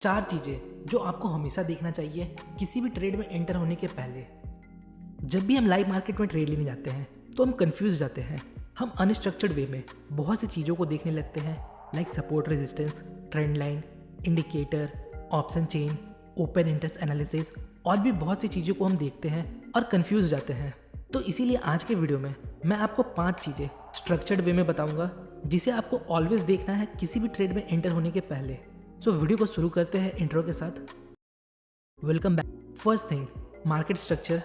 4 चीज़ें जो आपको हमेशा देखना चाहिए किसी भी ट्रेड में एंटर होने के पहले। जब भी हम लाइव मार्केट में ट्रेड लेने जाते हैं तो हम कंफ्यूज हो जाते हैं। हम अनस्ट्रक्चर्ड वे में बहुत सी चीज़ों को देखने लगते हैं, like support resistance, trend line, indicator, option chain, open interest analysis और भी बहुत सी चीज़ों को हम देखते हैं और कंफ्यूज हो जाते हैं। तो इसीलिए आज के वीडियो में मैं आपको 5 चीज़ें स्ट्रक्चर्ड वे में बताऊंगा जिसे आपको ऑलवेज देखना है किसी भी ट्रेड में एंटर होने के पहले। सो वीडियो को शुरू करते हैं इंट्रो के साथ। Welcome back. First thing, market structure.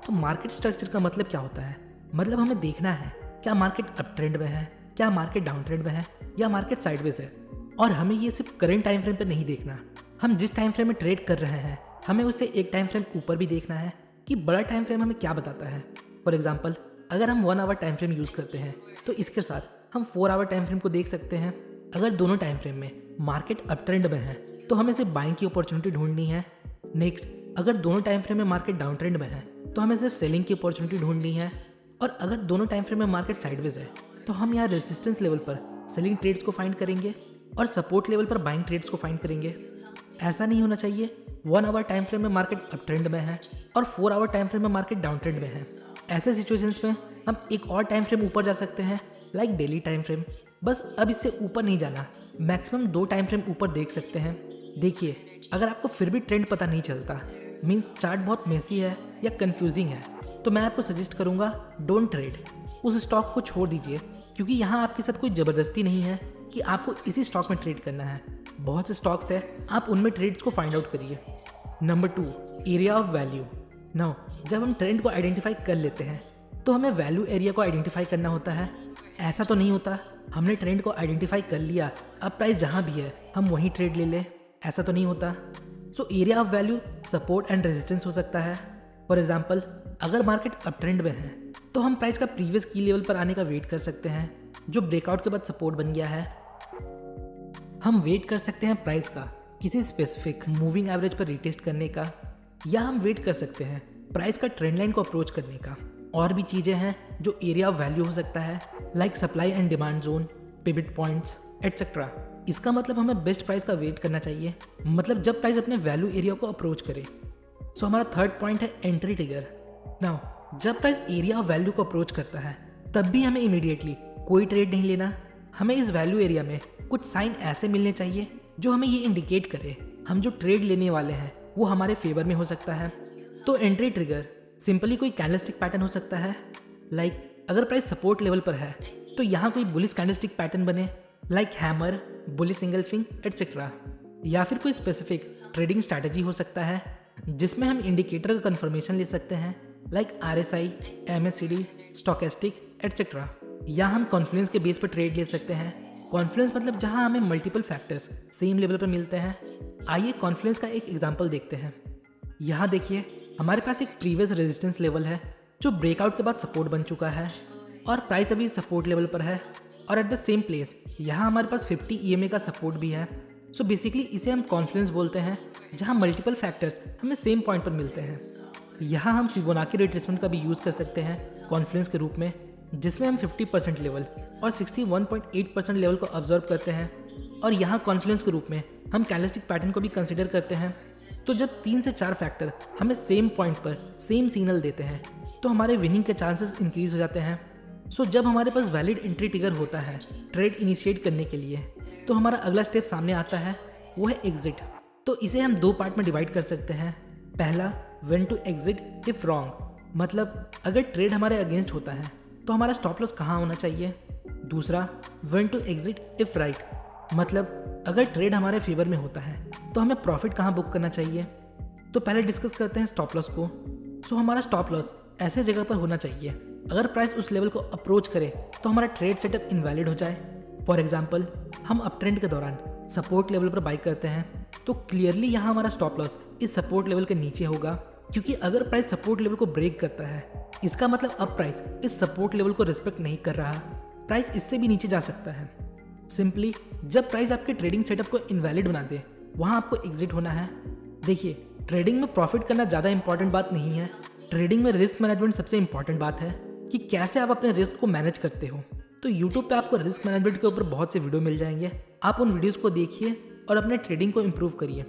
तो मार्केट स्ट्रक्चर का मतलब क्या होता है? मतलब हमें देखना है क्या मार्केट अप ट्रेंड में है, क्या मार्केट डाउन ट्रेंड में है या मार्केट साइडवेज है। और हमें ये सिर्फ करंट टाइम फ्रेम पर नहीं देखना, हम जिस टाइम फ्रेम में ट्रेड कर रहे हैं हमें उससे एक टाइम फ्रेम ऊपर भी देखना है कि बड़ा टाइम फ्रेम हमें क्या बताता है। फॉर एग्जाम्पल, अगर हम 1 आवर टाइम फ्रेम यूज़ करते हैं तो इसके साथ हम 4 आवर टाइम फ्रेम को देख सकते हैं। अगर दोनों टाइम फ्रेम में मार्केट अप ट्रेंड में है तो हमें सिर्फ बाइंग की अपॉर्चुनिटी ढूंढनी है। नेक्स्ट, अगर दोनों टाइम फ्रेम में मार्केट डाउन ट्रेंड में है तो हमें सिर्फ सेलिंग की अपॉर्चुनिटी ढूंढनी है। और अगर दोनों टाइम फ्रेम में मार्केट साइडवेज है तो हम यहाँ रेजिस्टेंस लेवल पर सेलिंग ट्रेड्स को फाइंड करेंगे और सपोर्ट लेवल पर बाइंग ट्रेड्स को फाइंड करेंगे। ऐसा नहीं होना चाहिए 1 आवर टाइम फ्रेम में मार्केट अप ट्रेंड में है और 4 आवर टाइम फ्रेम में मार्केट डाउन ट्रेंड में है। ऐसे सिचुएशंस में हम एक और टाइम फ्रेम ऊपर जा सकते हैं, लाइक डेली टाइम फ्रेम। बस अब इससे ऊपर नहीं जाना, मैक्सिमम 2 टाइम फ्रेम ऊपर देख सकते हैं। देखिए, अगर आपको फिर भी ट्रेंड पता नहीं चलता, मीन्स चार्ट बहुत मेसी है या कंफ्यूजिंग है, तो मैं आपको सजेस्ट करूंगा डोंट ट्रेड। उस स्टॉक को छोड़ दीजिए, क्योंकि यहाँ आपके साथ कोई ज़बरदस्ती नहीं है कि आपको इसी स्टॉक में ट्रेड करना है। बहुत से स्टॉक्स है, आप उनमें ट्रेड्स को फाइंड आउट करिए। Number 2, area of value. Now, जब हम ट्रेंड को आइडेंटिफाई कर लेते हैं तो हमें वैल्यू एरिया को आइडेंटिफाई करना होता है। ऐसा तो नहीं होता हमने ट्रेंड को आइडेंटिफाई कर लिया, अब प्राइस जहाँ भी है हम वहीं ट्रेड ले लें, ऐसा तो नहीं होता। So area of value support and resistance हो सकता है। फॉर एग्जाम्पल, अगर मार्केट अप ट्रेंड में है तो हम प्राइस का प्रीवियस की लेवल पर आने का वेट कर सकते हैं, जो ब्रेकआउट के बाद सपोर्ट बन गया है। हम वेट कर सकते हैं प्राइस का किसी स्पेसिफिक मूविंग एवरेज पर रिटेस्ट करने का, या हम वेट कर सकते हैं प्राइस का ट्रेंड लाइन को अप्रोच करने का। और भी चीज़ें हैं जो एरिया ऑफ वैल्यू हो सकता है, like supply and demand zone, pivot points etcetera. इसका मतलब हमें बेस्ट प्राइस का वेट करना चाहिए, मतलब जब प्राइस अपने वैल्यू एरिया को अप्रोच करे। सो हमारा थर्ड पॉइंट है एंट्री ट्रिगर। नाउ, जब प्राइस एरिया ऑफ वैल्यू को अप्रोच करता है तब भी हमें इमीडिएटली कोई ट्रेड नहीं लेना। हमें इस वैल्यू एरिया में कुछ साइन ऐसे मिलने चाहिए जो हमें ये इंडिकेट करे हम जो ट्रेड लेने वाले हैं वो हमारे फेवर में हो सकता है। तो एंट्री ट्रिगर सिंपली कोई कैंडलस्टिक पैटर्न हो सकता है, लाइक अगर प्राइस सपोर्ट लेवल पर है तो यहाँ कोई बुलिश कैंडलस्टिक पैटर्न बने, लाइक हैमर, बुलिश सिंगलफिंग एटसेट्रा। या फिर कोई स्पेसिफिक ट्रेडिंग स्ट्रैटेजी हो सकता है जिसमें हम इंडिकेटर का कंफर्मेशन ले सकते हैं, like RSI, MACD, stochastic etcetera. या हम कॉन्फ्लुएंस के बेस पर ट्रेड ले सकते हैं। कॉन्फ्लुएंस मतलब जहां हमें मल्टीपल फैक्टर्स सेम लेवल पर मिलते हैं। आइए कॉन्फ्लुएंस का एक एग्जांपल देखते हैं। यहाँ देखिए, हमारे पास एक प्रीवियस रेजिस्टेंस लेवल है जो ब्रेकआउट के बाद सपोर्ट बन चुका है और प्राइस अभी सपोर्ट लेवल पर है। और एट द सेम प्लेस यहाँ हमारे पास 50 EMA का सपोर्ट भी है। सो बेसिकली इसे हम कॉन्फ्लुएंस बोलते हैं, जहाँ मल्टीपल फैक्टर्स हमें सेम पॉइंट पर मिलते हैं। यहाँ हम फिबोनाची रिट्रेसमेंट का भी यूज़ कर सकते हैं कॉन्फ्लुएंस के रूप में, जिसमें हम 50% लेवल और 61.8% लेवल को ऑब्जर्व करते हैं। और यहाँ कॉन्फ्लुएंस के रूप में हम कैंडलस्टिक पैटर्न को भी कंसिडर करते हैं। तो जब 3 से 4 फैक्टर हमें सेम पॉइंट पर सेम सिग्नल देते हैं तो हमारे विनिंग के चांसेस इंक्रीज हो जाते हैं। सो जब हमारे पास वैलिड एंट्री ट्रिगर होता है ट्रेड इनिशिएट करने के लिए, तो हमारा अगला स्टेप सामने आता है, वो है एग्जिट। तो इसे हम 2 पार्ट में डिवाइड कर सकते हैं। पहला, when to exit if wrong, मतलब अगर ट्रेड हमारे अगेंस्ट होता है तो हमारा स्टॉप लॉस कहाँ होना चाहिए। दूसरा, when to exit if right, मतलब अगर ट्रेड हमारे फेवर में होता है तो हमें प्रॉफिट कहाँ बुक करना चाहिए। तो पहले डिस्कस करते हैं स्टॉप लॉस को। सो हमारा स्टॉप लॉस ऐसे जगह पर होना चाहिए अगर प्राइस उस लेवल को अप्रोच करे तो हमारा ट्रेड सेटअप इनवैलिड हो जाए। फॉर एग्जाम्पल, हम अप ट्रेंड के दौरान सपोर्ट लेवल पर बाई करते हैं तो क्लियरली यहाँ हमारा स्टॉप लॉस इस सपोर्ट लेवल के नीचे होगा, क्योंकि अगर प्राइस सपोर्ट लेवल को ब्रेक करता है इसका मतलब अब प्राइस इस सपोर्ट लेवल को रिस्पेक्ट नहीं कर रहा, प्राइस इससे भी नीचे जा सकता है। सिंपली जब प्राइस आपके ट्रेडिंग सेटअप को इनवैलिड बना दे वहाँ आपको एग्जिट होना है। देखिए, ट्रेडिंग में प्रॉफिट करना ज़्यादा इंपॉर्टेंट बात नहीं है, ट्रेडिंग में रिस्क मैनेजमेंट सबसे इंपॉर्टेंट बात है कि कैसे आप अपने रिस्क को मैनेज करते हो। तो यूट्यूब पे आपको रिस्क मैनेजमेंट के ऊपर बहुत से वीडियो मिल जाएंगे, आप उन वीडियोज़ को देखिए और अपने ट्रेडिंग को इम्प्रूव करिए।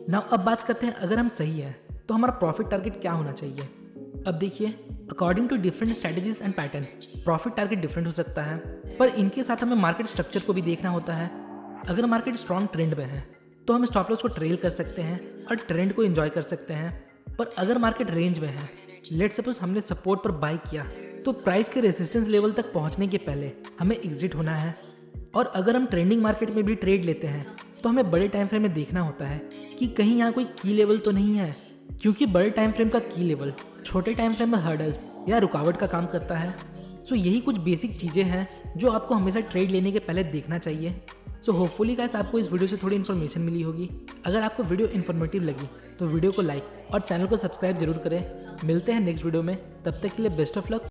नाउ अब बात करते हैं, अगर हम सही हैं तो हमारा प्रॉफिट टारगेट क्या होना चाहिए। अब देखिए, according to different strategies and pattern profit target different हो सकता है, पर इनके साथ हमें मार्केट स्ट्रक्चर को भी देखना होता है। अगर मार्केट स्ट्रॉन्ग ट्रेंड में है तो हम स्टॉप लॉस को ट्रेल कर सकते हैं और ट्रेंड को एंजॉय कर सकते हैं। पर अगर मार्केट रेंज में है, लेट्स सपोज हमने सपोर्ट पर बाय किया, तो प्राइस के रेजिस्टेंस लेवल तक पहुंचने के पहले हमें एग्जिट होना है। और अगर हम ट्रेंडिंग मार्केट में भी ट्रेड लेते हैं तो हमें बड़े टाइम फ्रेम में देखना होता है कि कहीं यहाँ कोई की लेवल तो नहीं है, क्योंकि बड़े टाइम फ्रेम का की लेवल छोटे टाइम फ्रेम में हर्डल्स या रुकावट का काम करता है। सो यही कुछ बेसिक चीज़ें हैं जो आपको हमेशा ट्रेड लेने के पहले देखना चाहिए। सो होपफुली गाइस आपको इस वीडियो से थोड़ी इन्फॉर्मेशन मिली होगी। अगर आपको वीडियो इन्फॉर्मेटिव लगी तो वीडियो को लाइक और चैनल को सब्सक्राइब जरूर करें। मिलते हैं नेक्स्ट वीडियो में, तब तक के लिए बेस्ट ऑफ लक।